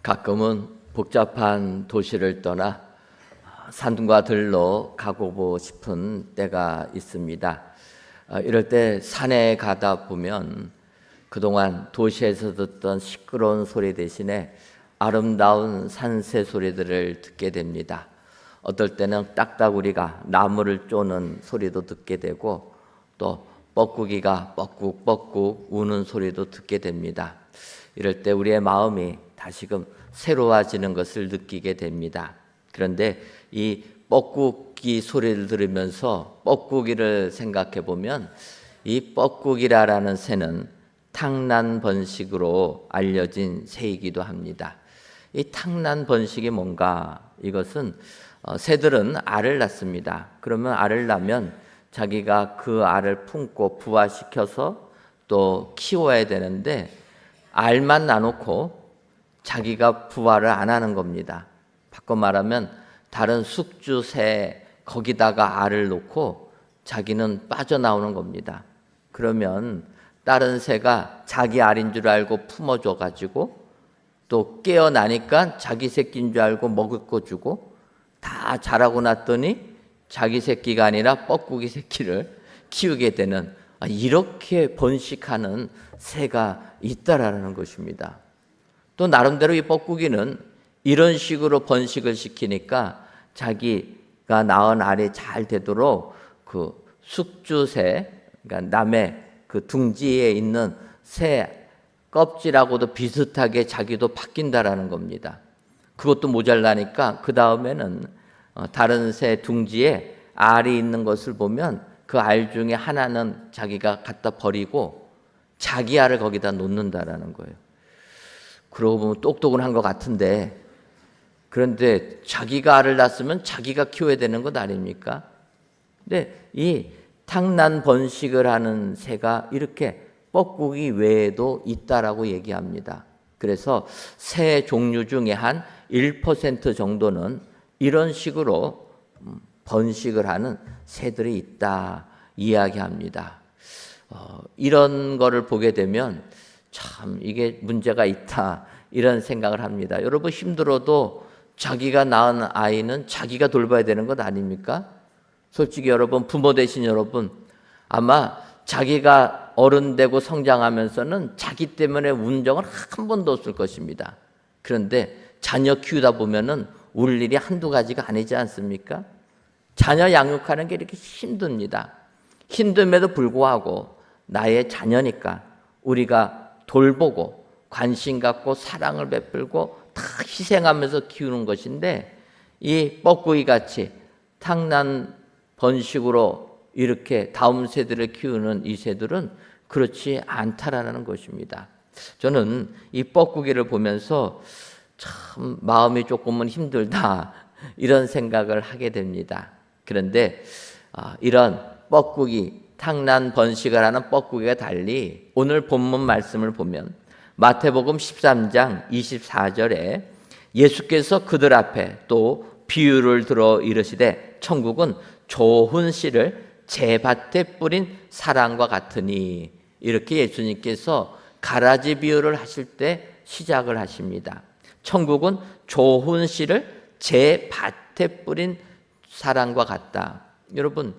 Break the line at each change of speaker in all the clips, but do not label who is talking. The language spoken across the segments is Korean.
가끔은 복잡한 도시를 떠나 산과 들로 가고 싶은 때가 있습니다. 이럴 때 산에 가다 보면 그동안 도시에서 듣던 시끄러운 소리 대신에 아름다운 산새 소리들을 듣게 됩니다. 어떨 때는 딱따구리가 나무를 쪼는 소리도 듣게 되고 또 뻐꾸기가 뻐꾹뻐꾹 우는 소리도 듣게 됩니다. 이럴 때 우리의 마음이 다시금 새로워지는 것을 느끼게 됩니다. 그런데 이 뻐꾸기 소리를 들으면서 뻐꾸기를 생각해 보면 이 뻐꾸기라는 새는 탕난 번식으로 알려진 새이기도 합니다. 이 탕난 번식이 뭔가? 이것은 새들은 알을 낳습니다. 그러면 알을 낳으면 자기가 그 알을 품고 부화시켜서 또 키워야 되는데 알만 낳아놓고 자기가 부화를 안 하는 겁니다. 바꿔 말하면 다른 숙주새 거기다가 알을 놓고 자기는 빠져나오는 겁니다. 그러면 다른 새가 자기 알인 줄 알고 품어줘가지고 또 깨어나니까 자기 새끼인 줄 알고 먹을 거 주고 다 자라고 났더니 자기 새끼가 아니라 뻐꾸기 새끼를 키우게 되는, 이렇게 번식하는 새가 있다라는 것입니다. 또 나름대로 이 뻐꾸기는 이런 식으로 번식을 시키니까 자기가 낳은 알이 잘 되도록 그 숙주새, 그러니까 남의 그 둥지에 있는 새 껍질하고도 비슷하게 자기도 바뀐다라는 겁니다. 그것도 모자라니까 그 다음에는 다른 새 둥지에 알이 있는 것을 보면 그 알 중에 하나는 자기가 갖다 버리고 자기 알을 거기다 놓는다라는 거예요. 그러고 보면 똑똑한 것 같은데, 그런데 자기가 알을 낳았으면 자기가 키워야 되는 것 아닙니까? 근데 이 탕난 번식을 하는 새가 이렇게 뻐꾸기 외에도 있다라고 얘기합니다. 그래서 새 종류 중에 한 1% 정도는 이런 식으로 번식을 하는 새들이 있다 이야기합니다. 이런 거를 보게 되면 참 이게 문제가 있다 이런 생각을 합니다. 여러분, 힘들어도 자기가 낳은 아이는 자기가 돌봐야 되는 것 아닙니까? 솔직히 여러분, 부모 되신 여러분, 아마 자기가 어른 되고 성장하면서는 자기 때문에 운 적은 한 번도 없을 것입니다. 그런데 자녀 키우다 보면은 울 일이 한두 가지가 아니지 않습니까? 자녀 양육하는 게 이렇게 힘듭니다. 힘듦에도 불구하고 나의 자녀니까 우리가 돌보고 관심 갖고 사랑을 베풀고 다 희생하면서 키우는 것인데, 이 뻐꾸기 같이 탕난 번식으로 이렇게 다음 세대를 키우는 이 새들은 그렇지 않다라는 것입니다. 저는 이 뻐꾸기를 보면서 참 마음이 조금은 힘들다 이런 생각을 하게 됩니다. 그런데 이런 뻐꾸기, 탕난 번식을 하는 뻐꾸기가 달리 오늘 본문 말씀을 보면 마태복음 13장 24절에 예수께서 그들 앞에 또 비유를 들어 이르시되 천국은 좋은 씨를 제 밭에 뿌린 사람과 같으니, 이렇게 예수님께서 가라지 비유를 하실 때 시작을 하십니다. 천국은 좋은 씨를 제 밭에 뿌린 사람과 같다. 여러분,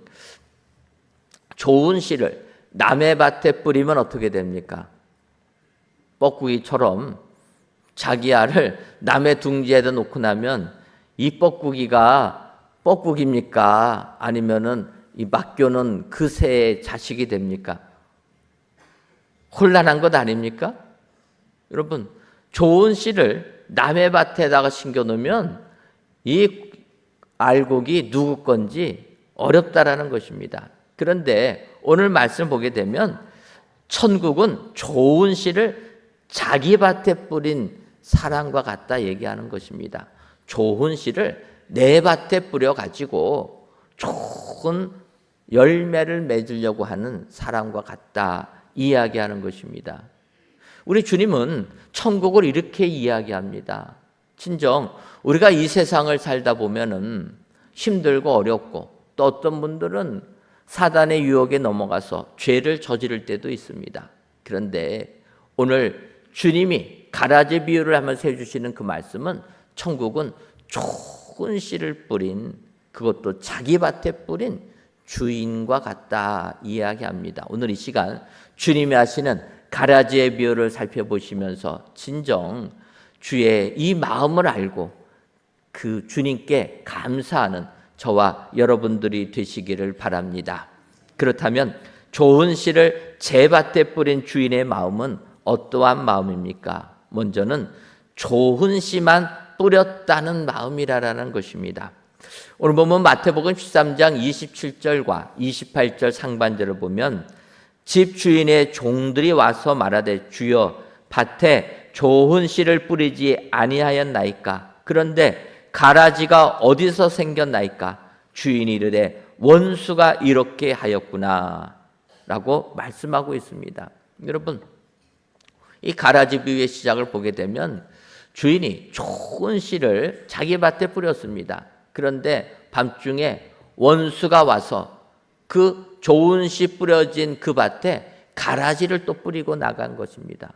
좋은 씨를 남의 밭에 뿌리면 어떻게 됩니까? 뻐꾸기처럼 자기 알을 남의 둥지에다 놓고 나면 이 뻐꾸기가 뻐꾸기입니까? 아니면은 이 맡겨놓은 그 새의 자식이 됩니까? 혼란한 것 아닙니까? 여러분, 좋은 씨를 남의 밭에다가 심겨놓으면 이 알곡이 누구 건지 어렵다라는 것입니다. 그런데 오늘 말씀 보게 되면 천국은 좋은 씨를 자기 밭에 뿌린 사람과 같다 얘기하는 것입니다. 좋은 씨를 내 밭에 뿌려가지고 좋은 열매를 맺으려고 하는 사람과 같다 이야기하는 것입니다. 우리 주님은 천국을 이렇게 이야기합니다. 친정 우리가 이 세상을 살다 보면은 힘들고 어렵고, 또 어떤 분들은 사단의 유혹에 넘어가서 죄를 저지를 때도 있습니다. 그런데 오늘 주님이 가라지 비유를 하면서 해주시는 그 말씀은 천국은 좋은 씨를 뿌린, 그것도 자기 밭에 뿌린 주인과 같다 이야기합니다. 오늘 이 시간 주님이 하시는 가라지의 비유를 살펴보시면서 진정 주의 이 마음을 알고 그 주님께 감사하는 저와 여러분들이 되시기를 바랍니다. 그렇다면 좋은 씨를 제 밭에 뿌린 주인의 마음은 어떠한 마음입니까? 먼저는 좋은 씨만 뿌렸다는 마음이라는 것입니다. 오늘 보면 마태복음 13장 27절과 28절 상반절을 보면 집 주인의 종들이 와서 말하되 주여 밭에 좋은 씨를 뿌리지 아니하였나이까? 그런데 가라지가 어디서 생겼나이까? 주인이 이르되 원수가 이렇게 하였구나 라고 말씀하고 있습니다. 여러분, 이 가라지 비유의 시작을 보게 되면 주인이 좋은 씨를 자기 밭에 뿌렸습니다. 그런데 밤중에 원수가 와서 그 좋은 씨 뿌려진 그 밭에 가라지를 또 뿌리고 나간 것입니다.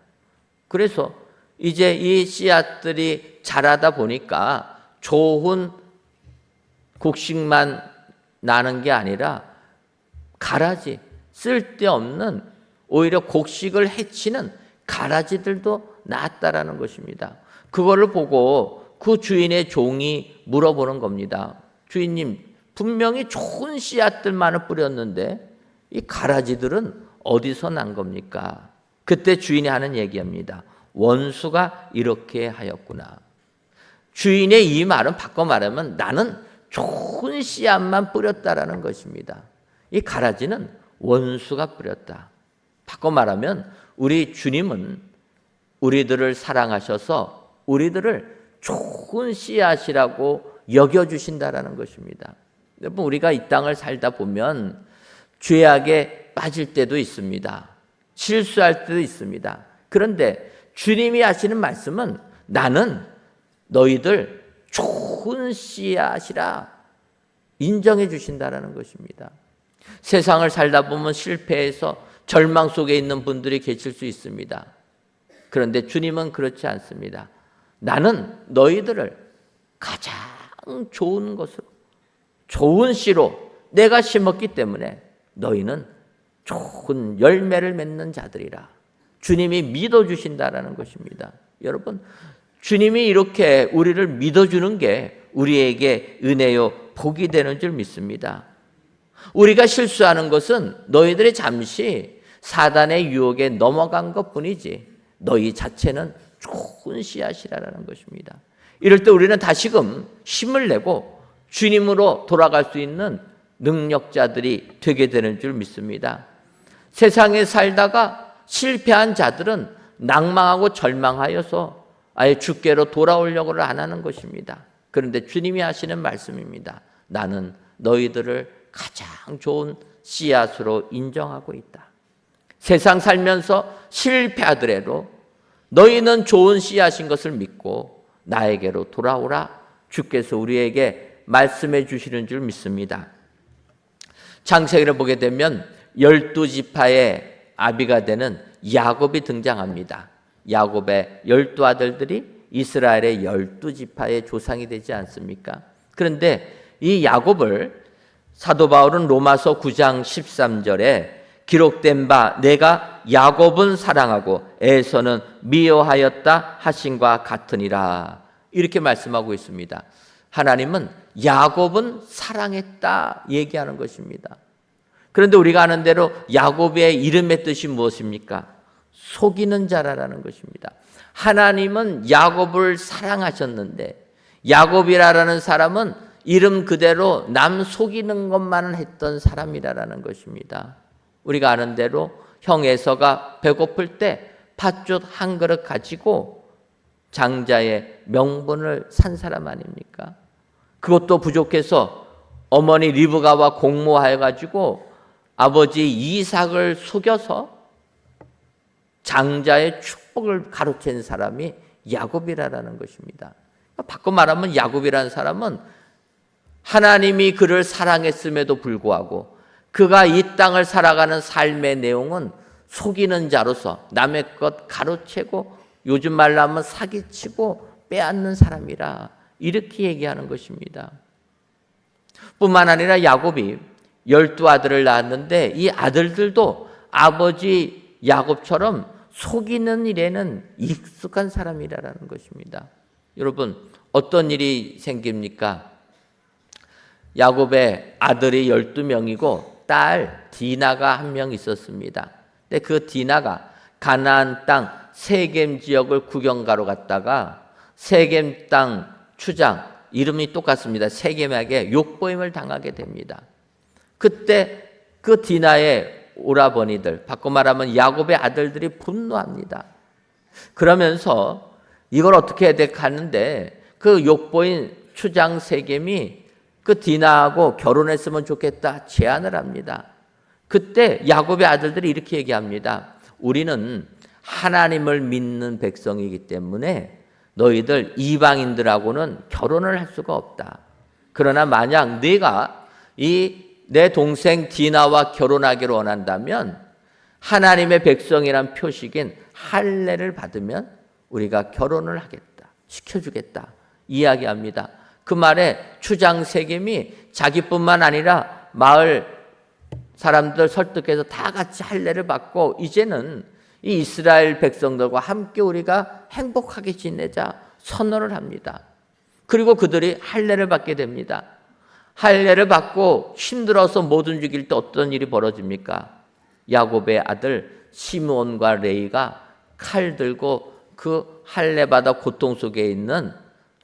그래서 이제 이 씨앗들이 자라다 보니까 좋은 곡식만 나는 게 아니라 가라지, 쓸데없는 오히려 곡식을 해치는 가라지들도 나왔다라는 것입니다. 그거를 보고 그 주인의 종이 물어보는 겁니다. 주인님, 분명히 좋은 씨앗들만을 뿌렸는데 이 가라지들은 어디서 난 겁니까? 그때 주인이 하는 얘기입니다. 원수가 이렇게 하였구나. 주인의 이 말은 바꿔 말하면 나는 좋은 씨앗만 뿌렸다라는 것입니다. 이 가라지는 원수가 뿌렸다. 바꿔 말하면 우리 주님은 우리들을 사랑하셔서 우리들을 좋은 씨앗이라고 여겨주신다라는 것입니다. 여러분, 우리가 이 땅을 살다 보면 죄악에 빠질 때도 있습니다. 실수할 때도 있습니다. 그런데 주님이 하시는 말씀은 나는 너희들 좋은 씨앗이라 인정해 주신다라는 것입니다. 세상을 살다 보면 실패해서 절망 속에 있는 분들이 계실 수 있습니다. 그런데 주님은 그렇지 않습니다. 나는 너희들을 가장 좋은 것으로, 좋은 씨로 내가 심었기 때문에 너희는 좋은 열매를 맺는 자들이라. 주님이 믿어주신다라는 것입니다. 여러분, 주님이 이렇게 우리를 믿어주는 게 우리에게 은혜요 복이 되는 줄 믿습니다. 우리가 실수하는 것은 너희들이 잠시 사단의 유혹에 넘어간 것뿐이지 너희 자체는 좋은 씨앗이라는 것입니다. 이럴 때 우리는 다시금 힘을 내고 주님으로 돌아갈 수 있는 능력자들이 되게 되는 줄 믿습니다. 세상에 살다가 실패한 자들은 낭망하고 절망하여서 아예 주께로 돌아오려고 안 하는 것입니다. 그런데 주님이 하시는 말씀입니다. 나는 너희들을 가장 좋은 씨앗으로 인정하고 있다. 세상 살면서 실패하더라도 너희는 좋은 씨앗인 것을 믿고 나에게로 돌아오라. 주께서 우리에게 말씀해 주시는 줄 믿습니다. 창세기를 보게 되면 12지파의 아비가 되는 야곱이 등장합니다. 야곱의 12아들들이 이스라엘의 12지파의 조상이 되지 않습니까? 그런데 이 야곱을 사도 바울은 로마서 9장 13절에 기록된 바 내가 야곱은 사랑하고 에서는 미워하였다 하신과 같으니라 이렇게 말씀하고 있습니다. 하나님은 야곱은 사랑했다 얘기하는 것입니다. 그런데 우리가 아는 대로 야곱의 이름의 뜻이 무엇입니까? 속이는 자라는 것입니다. 하나님은 야곱을 사랑하셨는데 야곱이라는 사람은 이름 그대로 남 속이는 것만을 했던 사람이라는 것입니다. 우리가 아는 대로 형 에서가 배고플 때 팥죽 한 그릇 가지고 장자의 명분을 산 사람 아닙니까? 그것도 부족해서 어머니 리브가와 공모하여 가지고 아버지 이삭을 속여서 장자의 축복을 가로챈 사람이 야곱이라는 것입니다. 바꿔 말하면 야곱이라는 사람은 하나님이 그를 사랑했음에도 불구하고 그가 이 땅을 살아가는 삶의 내용은 속이는 자로서 남의 것 가로채고 요즘 말로 하면 사기치고 빼앗는 사람이라 이렇게 얘기하는 것입니다. 뿐만 아니라 야곱이 12아들을 낳았는데 이 아들들도 아버지 야곱처럼 속이는 일에는 익숙한 사람이라는 것입니다. 여러분, 어떤 일이 생깁니까? 야곱의 아들이 12명이고 딸 디나가 1명 있었습니다. 근데 그 디나가 가나안 땅 세겜 지역을 구경가로 갔다가 세겜 땅 추장, 이름이 똑같습니다. 세겜에게 욕보임을 당하게 됩니다. 그때 그 디나의 오라버니들, 바꿔 말하면 야곱의 아들들이 분노합니다. 그러면서 이걸 어떻게 해야 돼 하는데 그 욕보인 추장 세겜이 그 디나하고 결혼했으면 좋겠다 제안을 합니다. 그때 야곱의 아들들이 이렇게 얘기합니다. 우리는 하나님을 믿는 백성이기 때문에 너희들 이방인들하고는 결혼을 할 수가 없다. 그러나 만약 네가 내 동생 디나와 결혼하기를 원한다면 하나님의 백성이란 표식인 할례를 받으면 우리가 결혼을 하겠다, 시켜주겠다 이야기합니다. 그 말에 추장 세겜이 자기뿐만 아니라 마을 사람들 설득해서 다 같이 할례를 받고 이제는 이 이스라엘 백성들과 함께 우리가 행복하게 지내자 선언을 합니다. 그리고 그들이 할례를 받게 됩니다. 할례를 받고 힘들어서 못 움직일 때 어떤 일이 벌어집니까? 야곱의 아들 시므온과 레이가 칼 들고 그 할례 받아 고통 속에 있는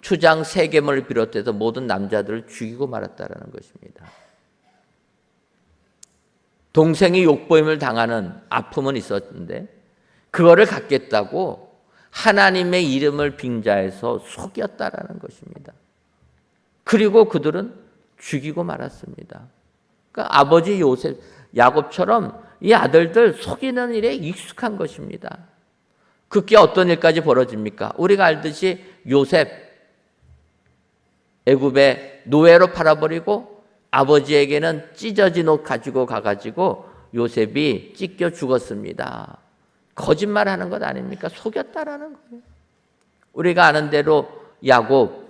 추장 세겜을 비롯해서 모든 남자들을 죽이고 말았다라는 것입니다. 동생이 욕보임을 당하는 아픔은 있었는데 그거를 갖겠다고 하나님의 이름을 빙자해서 속였다라는 것입니다. 그리고 그들은 죽이고 말았습니다. 그러니까 아버지 요셉, 야곱처럼 이 아들들 속이는 일에 익숙한 것입니다. 그게 어떤 일까지 벌어집니까? 우리가 알듯이 요셉 애굽에 노예로 팔아버리고 아버지에게는 찢어진 옷 가지고 가가지고 요셉이 찢겨 죽었습니다. 거짓말하는 것 아닙니까? 속였다라는 거예요. 우리가 아는 대로 야곱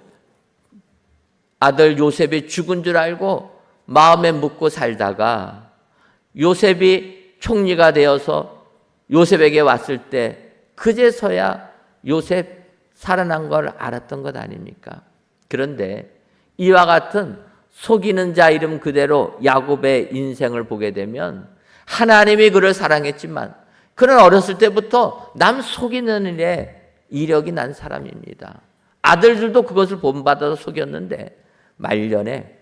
아들 요셉이 죽은 줄 알고 마음에 묻고 살다가 요셉이 총리가 되어서 요셉에게 왔을 때 그제서야 요셉 살아난 걸 알았던 것 아닙니까? 그런데 이와 같은 속이는 자 이름 그대로 야곱의 인생을 보게 되면 하나님이 그를 사랑했지만 그는 어렸을 때부터 남 속이는 일에 이력이 난 사람입니다. 아들들도 그것을 본받아서 속였는데 말년에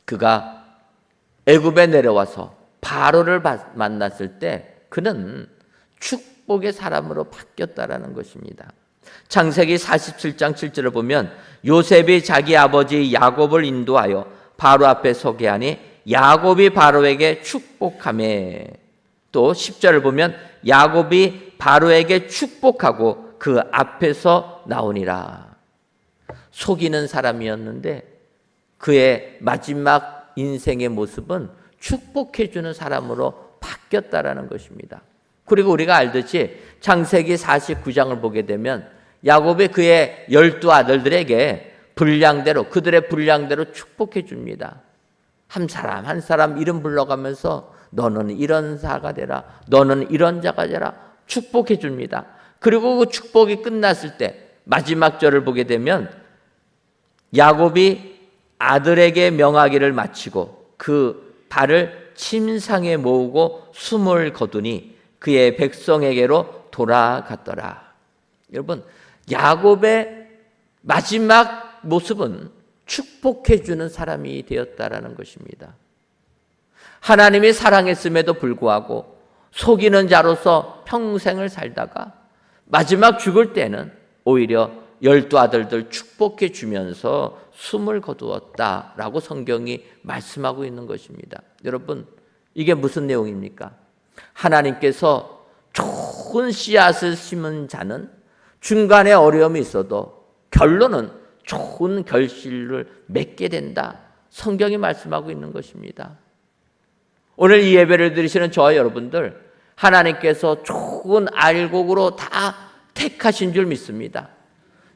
그가 애굽에 내려와서 바로를 만났을 때 그는 축복의 사람으로 바뀌었다라는 것입니다. 창세기 47장 7절을 보면 요셉이 자기 아버지 야곱을 인도하여 바로 앞에 서게 하니 야곱이 바로에게 축복하매, 또 10절을 보면 야곱이 바로에게 축복하고 그 앞에서 나오니라. 속이는 사람이었는데 그의 마지막 인생의 모습은 축복해주는 사람으로 바뀌었다라는 것입니다. 그리고 우리가 알듯이 창세기 49장을 보게 되면 야곱이 그의 12아들들에게 분량대로 그들의 분량대로 축복해 줍니다. 한 사람 한 사람 이름 불러가면서 너는 이런 자가 되라, 너는 이런 자가 되라 축복해 줍니다. 그리고 그 축복이 끝났을 때 마지막 절을 보게 되면 야곱이 아들에게 명하기를 마치고 그 발을 침상에 모으고 숨을 거두니 그의 백성에게로 돌아갔더라. 여러분, 야곱의 마지막 모습은 축복해 주는 사람이 되었다라는 것입니다. 하나님이 사랑했음에도 불구하고 속이는 자로서 평생을 살다가 마지막 죽을 때는 오히려 12아들들 축복해 주면서 숨을 거두었다라고 성경이 말씀하고 있는 것입니다. 여러분, 이게 무슨 내용입니까? 하나님께서 좋은 씨앗을 심은 자는 중간에 어려움이 있어도 결론은 좋은 결실을 맺게 된다. 성경이 말씀하고 있는 것입니다. 오늘 이 예배를 드리시는 저와 여러분들, 하나님께서 좋은 알곡으로 다 택하신 줄 믿습니다.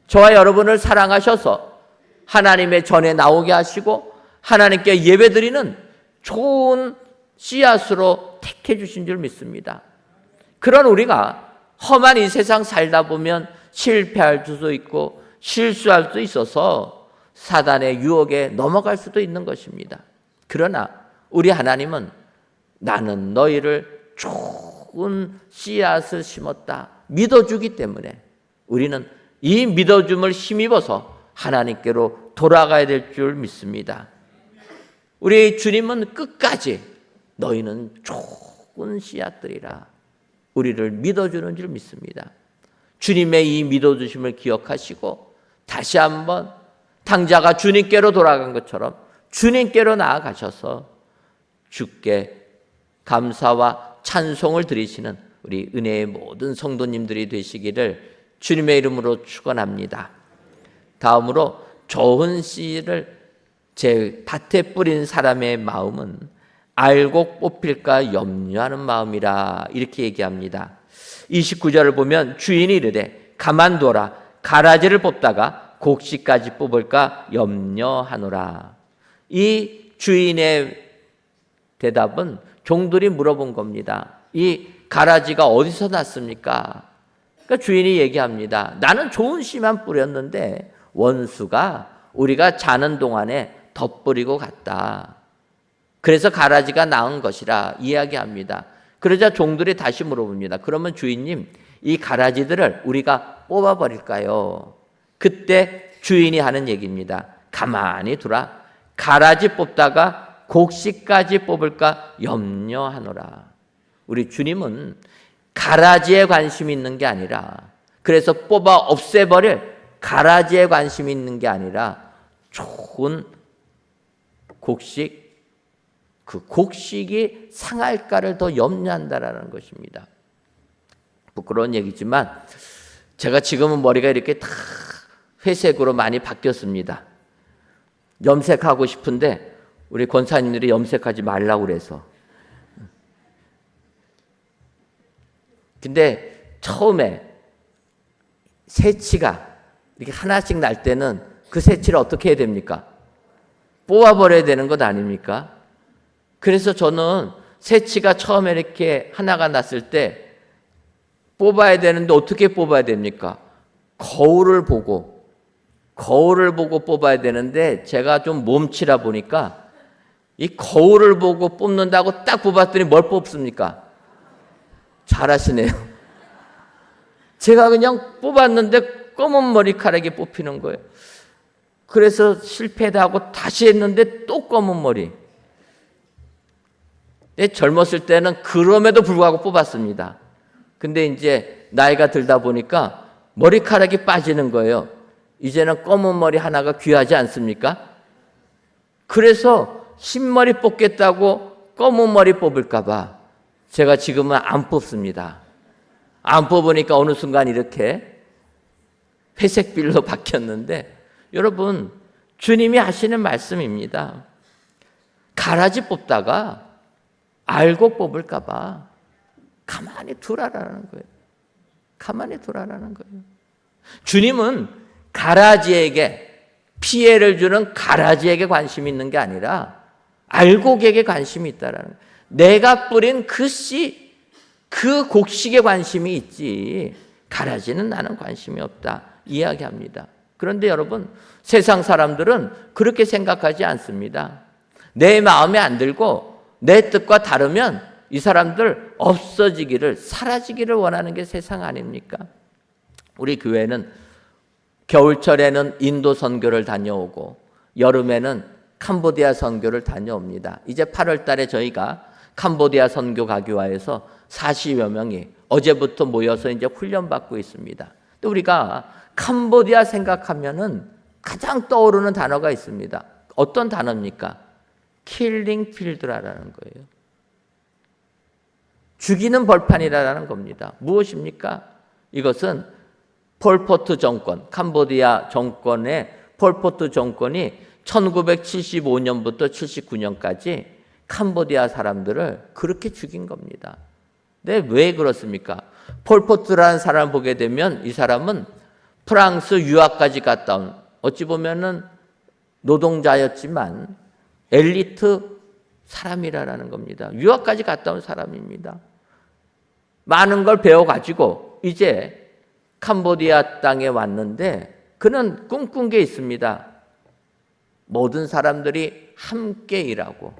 저와 여러분을 사랑하셔서 하나님의 전에 나오게 하시고 하나님께 예배드리는 좋은 씨앗으로 택해 주신 줄 믿습니다. 그런 우리가 험한 이 세상 살다 보면 실패할 수도 있고 실수할 수도 있어서 사단의 유혹에 넘어갈 수도 있는 것입니다. 그러나 우리 하나님은 나는 너희를 좋은 씨앗을 심었다 믿어주기 때문에 우리는 이 믿어줌을 힘입어서 하나님께로 돌아가야 될 줄 믿습니다. 우리 주님은 끝까지 너희는 좋은 씨앗들이라 우리를 믿어주는 줄 믿습니다. 주님의 이 믿어주심을 기억하시고 다시 한번 탕자가 주님께로 돌아간 것처럼 주님께로 나아가셔서 주께 감사와 찬송을 드리시는 우리 은혜의 모든 성도님들이 되시기를 주님의 이름으로 축원합니다. 다음으로 좋은 씨를 제 밭에 뿌린 사람의 마음은 알곡 뽑힐까 염려하는 마음이라 이렇게 얘기합니다. 29절을 보면 주인이 이르되 가만둬라 가라지를 뽑다가 곡식까지 뽑을까 염려하노라. 이 주인의 대답은 종들이 물어본 겁니다. 이 가라지가 어디서 났습니까? 그러니까 주인이 얘기합니다. 나는 좋은 씨만 뿌렸는데 원수가 우리가 자는 동안에 덧뿌리고 갔다. 그래서 가라지가 나은 것이라 이야기합니다. 그러자 종들이 다시 물어봅니다. 그러면 주인님, 이 가라지들을 우리가 뽑아버릴까요? 그때 주인이 하는 얘기입니다. 가만히 두라. 가라지 뽑다가 곡식까지 뽑을까 염려하노라. 우리 주님은 가라지에 관심이 있는 게 아니라, 그래서 뽑아 없애버릴 가라지에 관심이 있는 게 아니라 좋은 곡식, 그 곡식이 상할까를 더 염려한다라는 것입니다. 부끄러운 얘기지만 제가 지금은 머리가 이렇게 다 회색으로 많이 바뀌었습니다. 염색하고 싶은데 우리 권사님들이 염색하지 말라고 그래서. 근데 처음에 새치가 이렇게 하나씩 날 때는 그 새치를 어떻게 해야 됩니까? 뽑아버려야 되는 것 아닙니까? 그래서 저는 새치가 처음에 이렇게 하나가 났을 때 뽑아야 되는데 어떻게 뽑아야 됩니까? 거울을 보고 뽑아야 되는데 제가 좀 몸치라 보니까 이 거울을 보고 뽑는다고 딱 뽑았더니 뭘 뽑습니까? 잘하시네요. 제가 그냥 뽑았는데 검은 머리카락이 뽑히는 거예요. 그래서 실패도 하고 다시 했는데 또 검은 머리. 젊었을 때는 그럼에도 불구하고 뽑았습니다. 근데 이제 나이가 들다 보니까 머리카락이 빠지는 거예요. 이제는 검은 머리 하나가 귀하지 않습니까? 그래서 흰머리 뽑겠다고 검은 머리 뽑을까 봐 제가 지금은 안 뽑습니다. 안 뽑으니까 어느 순간 이렇게 회색빛로 바뀌었는데 여러분, 주님이 하시는 말씀입니다. 가라지 뽑다가 알곡 뽑을까 봐 가만히 두라라는 거예요. 가만히 두라라는 거예요. 주님은 가라지에게 피해를 주는 가라지에게 관심이 있는 게 아니라 알곡에게 관심이 있다라는 거예요. 내가 뿌린 그 씨, 그 곡식에 관심이 있지 가라지는 나는 관심이 없다 이야기합니다. 그런데 여러분, 세상 사람들은 그렇게 생각하지 않습니다. 내 마음에 안 들고 내 뜻과 다르면 이 사람들 없어지기를, 사라지기를 원하는 게 세상 아닙니까? 우리 교회는 겨울철에는 인도 선교를 다녀오고 여름에는 캄보디아 선교를 다녀옵니다. 이제 8월 달에 저희가 캄보디아 선교 가교화에서 40여 명이 어제부터 모여서 이제 훈련받고 있습니다. 또 우리가 캄보디아 생각하면은 가장 떠오르는 단어가 있습니다. 어떤 단어입니까? 킬링 필드라는 거예요. 죽이는 벌판이라는 겁니다. 무엇입니까? 이것은 폴포트 정권, 캄보디아 정권의 폴포트 정권이 1975년부터 79년까지 캄보디아 사람들을 그렇게 죽인 겁니다. 네, 왜 그렇습니까? 폴포트라는 사람을 보게 되면 이 사람은 프랑스 유학까지 갔다 온, 어찌 보면은 노동자였지만 엘리트 사람이라는 겁니다. 유학까지 갔다 온 사람입니다. 많은 걸 배워가지고 이제 캄보디아 땅에 왔는데 그는 꿈꾼 게 있습니다. 모든 사람들이 함께 일하고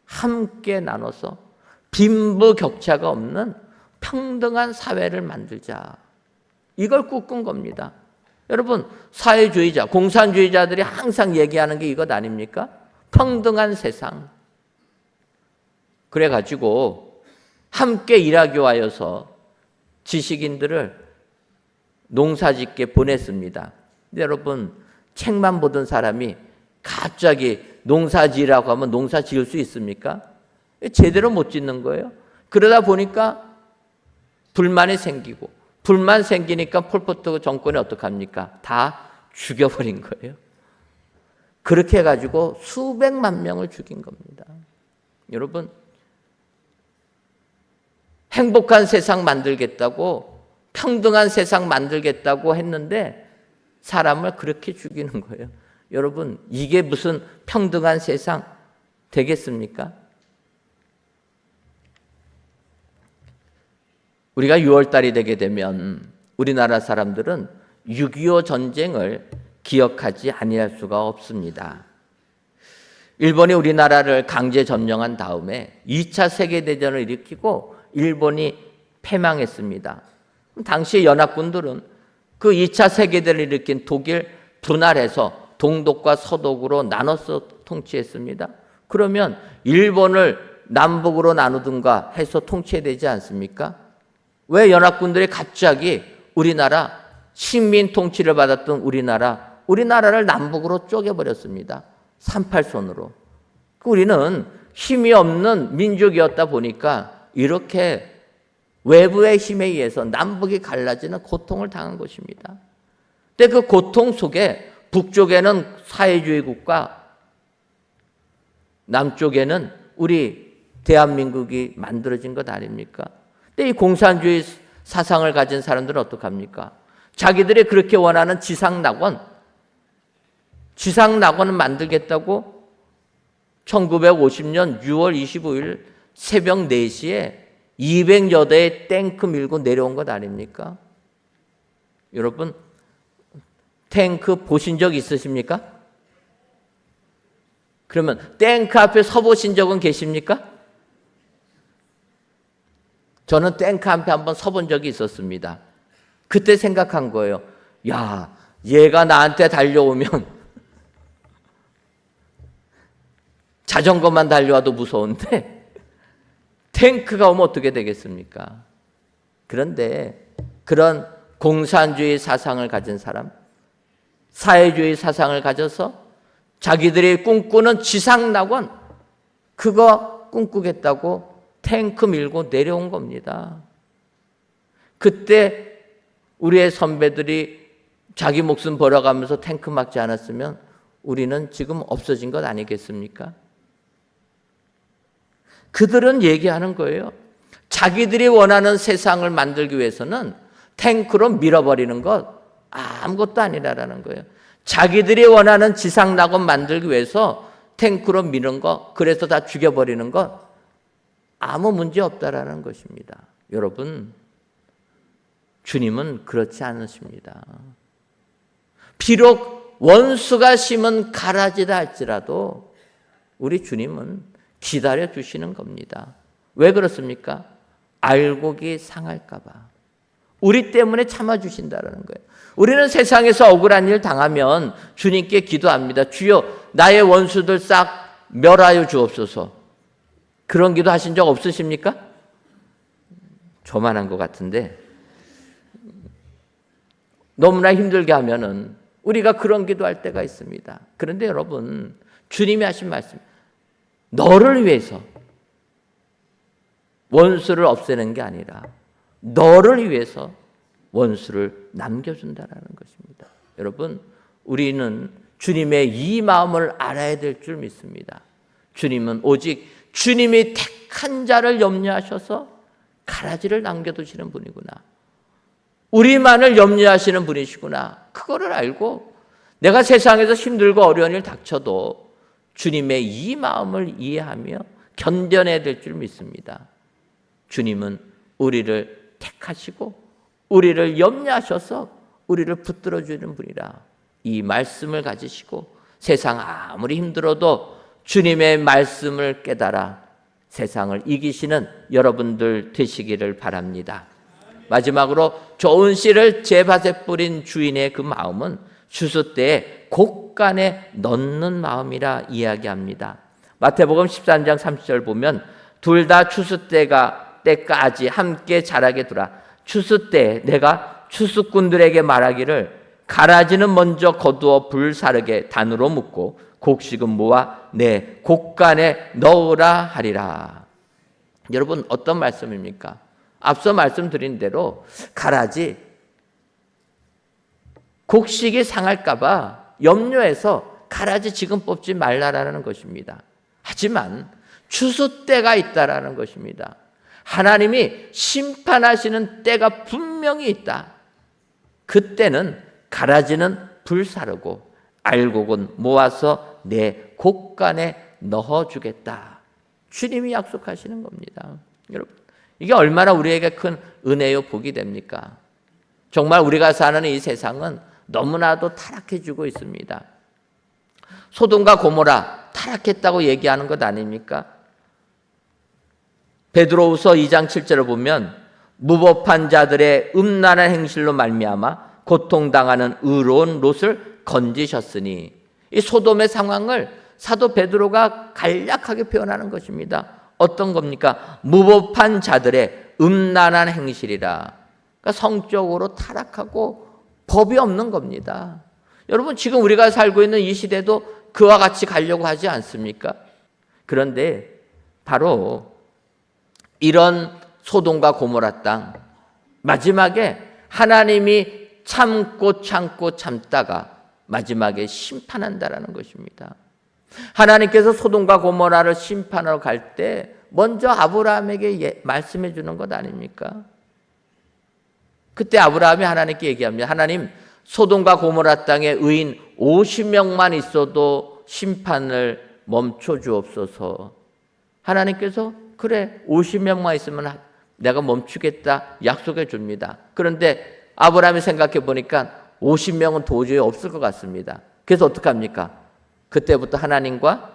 함께 나눠서 빈부격차가 없는 평등한 사회를 만들자. 이걸 꿈꾼 겁니다. 여러분, 사회주의자, 공산주의자들이 항상 얘기하는 게 이것 아닙니까? 평등한 세상. 그래가지고 함께 일하기 위하여서 지식인들을 농사짓게 보냈습니다. 근데 여러분, 책만 보던 사람이 갑자기 농사지으라고 하면 농사 지을 수 있습니까? 제대로 못 짓는 거예요. 그러다 보니까 불만이 생기고, 불만 생기니까 폴포트 정권이 어떡합니까? 다 죽여버린 거예요. 그렇게 해가지고 수백만 명을 죽인 겁니다. 여러분, 행복한 세상 만들겠다고, 평등한 세상 만들겠다고 했는데 사람을 그렇게 죽이는 거예요. 여러분, 이게 무슨 평등한 세상 되겠습니까? 우리가 6월달이 되게 되면 우리나라 사람들은 6.25 전쟁을 기억하지 아니할 수가 없습니다. 일본이 우리나라를 강제 점령한 다음에 2차 세계대전을 일으키고 일본이 패망했습니다. 당시 연합군들은 그 2차 세계대전을 일으킨 독일 분할해서 동독과 서독으로 나눠서 통치했습니다. 그러면 일본을 남북으로 나누든가 해서 통치되지 않습니까? 왜 연합군들이 갑자기 우리나라 식민 통치를 받았던 우리나라를 남북으로 쪼개버렸습니다. 38선으로. 우리는 힘이 없는 민족이었다 보니까 이렇게 외부의 힘에 의해서 남북이 갈라지는 고통을 당한 것입니다. 근데 그 고통 속에 북쪽에는 사회주의 국가, 남쪽에는 우리 대한민국이 만들어진 것 아닙니까? 근데 이 공산주의 사상을 가진 사람들은 어떡합니까? 자기들이 그렇게 원하는 지상낙원을 만들겠다고 1950년 6월 25일 새벽 4시에 200여 대의 탱크 밀고 내려온 것 아닙니까? 여러분, 탱크 보신 적 있으십니까? 그러면 탱크 앞에 서보신 적은 계십니까? 저는 탱크 앞에 한번 서본 적이 있었습니다. 그때 생각한 거예요. 야, 얘가 나한테 달려오면 자전거만 달려와도 무서운데 탱크가 오면 어떻게 되겠습니까? 그런데 그런 공산주의 사상을 가진 사람, 사회주의 사상을 가져서 자기들이 꿈꾸는 지상낙원, 그거 꿈꾸겠다고 탱크 밀고 내려온 겁니다. 그때 우리의 선배들이 자기 목숨 버려가면서 탱크 막지 않았으면 우리는 지금 없어진 것 아니겠습니까? 그들은 얘기하는 거예요. 자기들이 원하는 세상을 만들기 위해서는 탱크로 밀어버리는 것 아무것도 아니라는 거예요. 자기들이 원하는 지상낙원 만들기 위해서 탱크로 미는 것, 그래서 다 죽여버리는 것 아무 문제 없다라는 것입니다. 여러분, 주님은 그렇지 않으십니다. 비록 원수가 심은 가라지다 할지라도 우리 주님은 기다려 주시는 겁니다. 왜 그렇습니까? 알곡이 상할까 봐. 우리 때문에 참아주신다는 거예요. 우리는 세상에서 억울한 일 당하면 주님께 기도합니다. 주여, 나의 원수들 싹 멸하여 주옵소서. 그런 기도 하신 적 없으십니까? 저만 한 것 같은데 너무나 힘들게 하면은 우리가 그런 기도할 때가 있습니다. 그런데 여러분, 주님이 하신 말씀, 너를 위해서 원수를 없애는 게 아니라 너를 위해서 원수를 남겨준다는 것입니다. 여러분, 우리는 주님의 이 마음을 알아야 될 줄 믿습니다. 주님은 오직 주님이 택한 자를 염려하셔서 가라지를 남겨두시는 분이구나. 우리만을 염려하시는 분이시구나. 그거를 알고 내가 세상에서 힘들고 어려운 일 닥쳐도 주님의 이 마음을 이해하며 견뎌내야 될 줄 믿습니다. 주님은 우리를 택하시고 우리를 염려하셔서 우리를 붙들어주는 분이라 이 말씀을 가지시고 세상 아무리 힘들어도 주님의 말씀을 깨달아 세상을 이기시는 여러분들 되시기를 바랍니다. 마지막으로 좋은 씨를 제 밭에 뿌린 주인의 그 마음은 추수 때에 곡간에 넣는 마음이라 이야기합니다. 마태복음 13장 30절 보면 둘 다 추수 때까지 함께 자라게 두라. 추수 때 내가 추수꾼들에게 말하기를 가라지는 먼저 거두어 불사르게 단으로 묶고 곡식은 모아 내 곡간에 넣으라 하리라. 여러분 어떤 말씀입니까? 앞서 말씀드린 대로 가라지 곡식이 상할까 봐 염려해서 가라지 지금 뽑지 말라라는 것입니다. 하지만 추수 때가 있다라는 것입니다. 하나님이 심판하시는 때가 분명히 있다. 그때는 가라지는 불사르고 알곡은 모아서 내 곡간에 넣어주겠다. 주님이 약속하시는 겁니다. 여러분 이게 얼마나 우리에게 큰 은혜요 복이 됩니까? 정말 우리가 사는 이 세상은 너무나도 타락해지고 있습니다. 소돔과 고모라 타락했다고 얘기하는 것 아닙니까? 베드로후서 2장 7절을 보면 무법한 자들의 음란한 행실로 말미암아 고통당하는 의로운 롯을 건지셨으니 이 소돔의 상황을 사도 베드로가 간략하게 표현하는 것입니다. 어떤 겁니까? 무법한 자들의 음란한 행실이라. 그러니까 성적으로 타락하고 법이 없는 겁니다. 여러분 지금 우리가 살고 있는 이 시대도 그와 같이 가려고 하지 않습니까? 그런데 바로 이런 소돔과 고모라 땅 마지막에 하나님이 참고 참다가 마지막에 심판한다라는 것입니다. 하나님께서 소돔과 고모라를 심판하러 갈 때 먼저 아브라함에게 말씀해 주는 것 아닙니까? 그때 아브라함이 하나님께 얘기합니다. 하나님, 소돔과 고모라 땅에 의인 50명만 있어도 심판을 멈춰 주옵소서. 하나님께서 그래 50명만 있으면 내가 멈추겠다 약속해 줍니다. 그런데 아브라함이 생각해 보니까 50명은 도저히 없을 것 같습니다. 그래서 어떡합니까? 그때부터 하나님과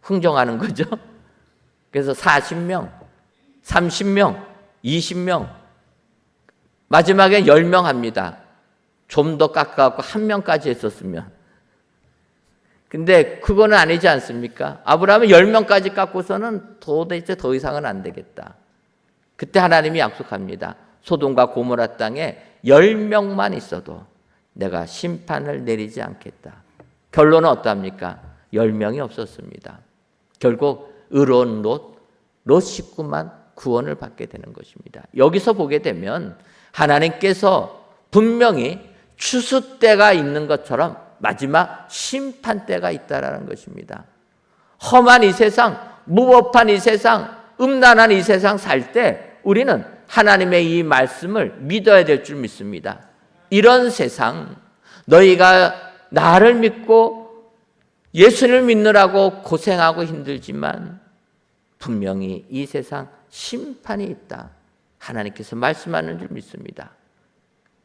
흥정하는 거죠. 그래서 40명, 30명, 20명, 마지막에 10명 합니다. 좀 더 깎아갖고 1명까지 했었으면. 근데 그거는 아니지 않습니까? 아브라함은 10명까지 깎고서는 도대체 더 이상은 안 되겠다. 그때 하나님이 약속합니다. 소돔과 고모라 땅에 10명만 있어도 내가 심판을 내리지 않겠다. 결론은 어떠합니까? 10명이 없었습니다. 결국 의로운 롯 식구만 구원을 받게 되는 것입니다. 여기서 보게 되면 하나님께서 분명히 추수 때가 있는 것처럼 마지막 심판 때가 있다라는 것입니다. 험한 이 세상, 무법한 이 세상, 음란한 이 세상 살 때 우리는 하나님의 이 말씀을 믿어야 될 줄 믿습니다. 이런 세상, 너희가 나를 믿고 예수를 믿느라고 고생하고 힘들지만 분명히 이 세상 심판이 있다. 하나님께서 말씀하는 줄 믿습니다.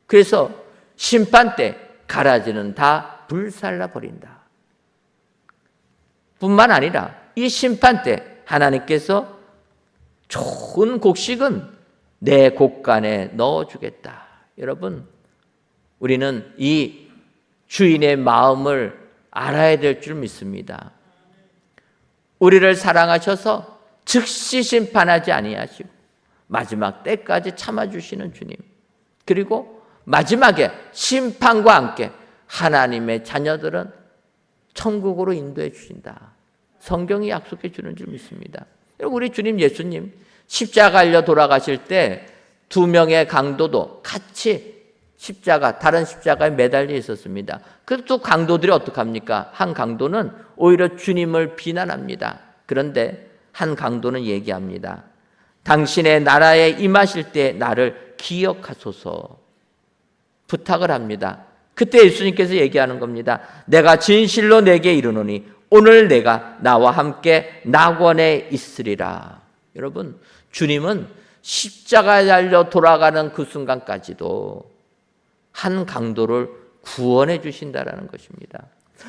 그래서 심판 때 가라지는 다 불살라 버린다. 뿐만 아니라 이 심판 때 하나님께서 좋은 곡식은 내 곡간에 넣어주겠다. 여러분, 우리는 이 주인의 마음을 알아야 될 줄 믿습니다. 우리를 사랑하셔서 즉시 심판하지 아니하시고 마지막 때까지 참아주시는 주님, 그리고 마지막에 심판과 함께 하나님의 자녀들은 천국으로 인도해 주신다. 성경이 약속해 주는 줄 믿습니다. 우리 주님 예수님 십자가 달려 돌아가실 때 2명의 강도도 같이 다른 십자가에 매달려 있었습니다. 그 두 강도들이 어떡합니까? 한 강도는 오히려 주님을 비난합니다. 그런데 한 강도는 얘기합니다. 당신의 나라에 임하실 때 나를 기억하소서 부탁을 합니다. 그때 예수님께서 얘기하는 겁니다. 내가 진실로 내게 이르노니 오늘 내가 나와 함께 낙원에 있으리라. 여러분, 주님은 십자가에 달려 돌아가는 그 순간까지도 한 강도를 구원해 주신다라는 것입니다.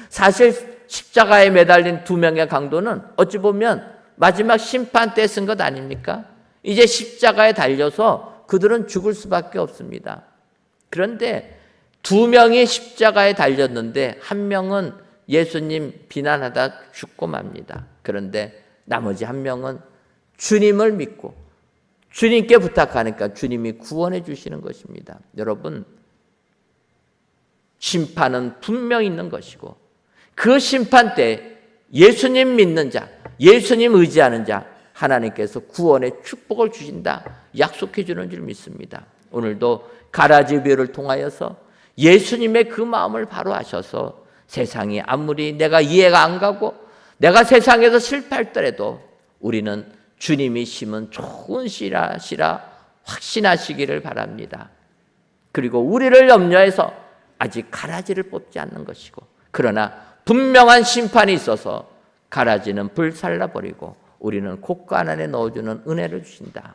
사실 십자가에 매달린 두 명의 강도는 어찌 보면 마지막 심판 때 쓴 것 아닙니까? 이제 십자가에 달려서 그들은 죽을 수밖에 없습니다. 그런데 두 명이 십자가에 달렸는데 한 명은 예수님 비난하다 죽고 맙니다. 그런데 나머지 한 명은 주님을 믿고 주님께 부탁하니까 주님이 구원해 주시는 것입니다. 여러분, 심판은 분명히 있는 것이고 그 심판 때 예수님 믿는 자, 예수님 의지하는 자 하나님께서 구원의 축복을 주신다 약속해 주는 줄 믿습니다. 오늘도 가라지 비유를 통하여서 예수님의 그 마음을 바로 아셔서 세상이 아무리 내가 이해가 안 가고 내가 세상에서 실패했더라도 우리는 주님이 심은 좋은 씨라 확신하시기를 바랍니다. 그리고 우리를 염려해서 아직 가라지를 뽑지 않는 것이고 그러나 분명한 심판이 있어서 가라지는 불살라버리고 우리는 곳간 안에 넣어주는 은혜를 주신다.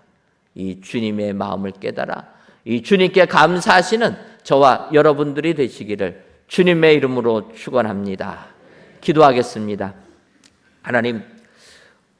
이 주님의 마음을 깨달아 이 주님께 감사하시는 저와 여러분들이 되시기를 주님의 이름으로 축원합니다. 기도하겠습니다. 하나님,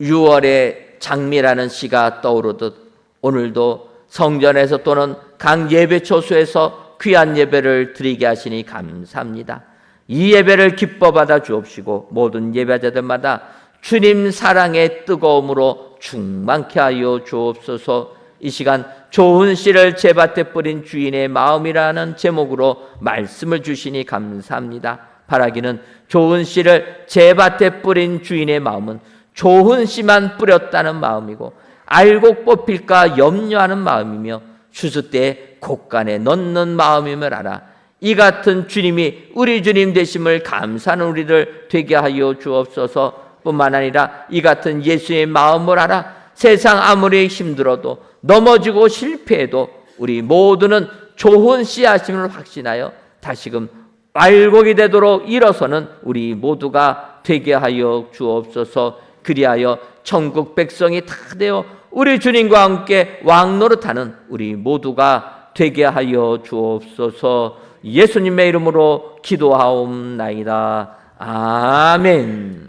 6월의 장미라는 시가 떠오르듯 오늘도 성전에서 또는 각 예배초소에서 귀한 예배를 드리게 하시니 감사합니다. 이 예배를 기뻐 받아 주옵시고 모든 예배자들마다 주님 사랑의 뜨거움으로 충만케 하여 주옵소서. 이 시간 좋은 씨를 제 밭에 뿌린 주인의 마음이라는 제목으로 말씀을 주시니 감사합니다. 바라기는 좋은 씨를 제 밭에 뿌린 주인의 마음은 좋은 씨만 뿌렸다는 마음이고 알곡 뽑힐까 염려하는 마음이며 추수 때 곳간에 넣는 마음임을 알아 이 같은 주님이 우리 주님 되심을 감사하는 우리들 되게 하여 주옵소서. 뿐만 아니라 이 같은 예수의 마음을 알아 세상 아무리 힘들어도 넘어지고 실패해도 우리 모두는 좋은 씨앗임을 확신하여 다시금 알곡이 되도록 일어서는 우리 모두가 되게 하여 주옵소서. 그리하여 천국 백성이 다 되어 우리 주님과 함께 왕노릇하는 우리 모두가 되게 하여 주옵소서. 예수님의 이름으로 기도하옵나이다. 아멘.